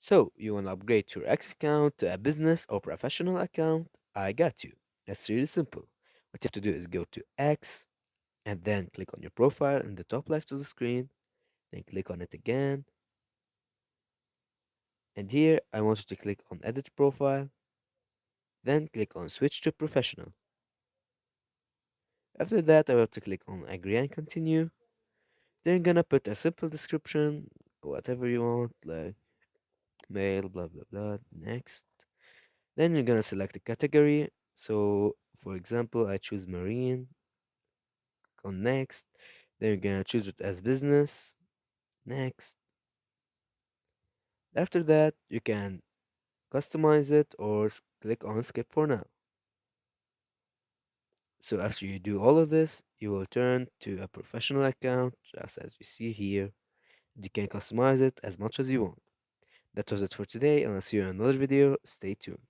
So, you want to upgrade your X account to a business or professional account? I got you. It's really simple. What you have to do is go to X and then click on your profile in the top left of the screen, then click on it again. And here I want you to click on Edit Profile, then click on Switch to Professional. After that, I have to click on Agree and Continue. Then you're gonna put a simple description, whatever you want, like mail, blah blah blah, next. Then you're gonna select a category. So, for example, I choose marine, click on next. Then you're gonna choose it as business, next. After that, you can customize it or click on skip for now. So after you do all of this, you will turn to a professional account, just as we see here. You can customize it as much as you want. That was it for today, and I'll see you in another video. Stay tuned.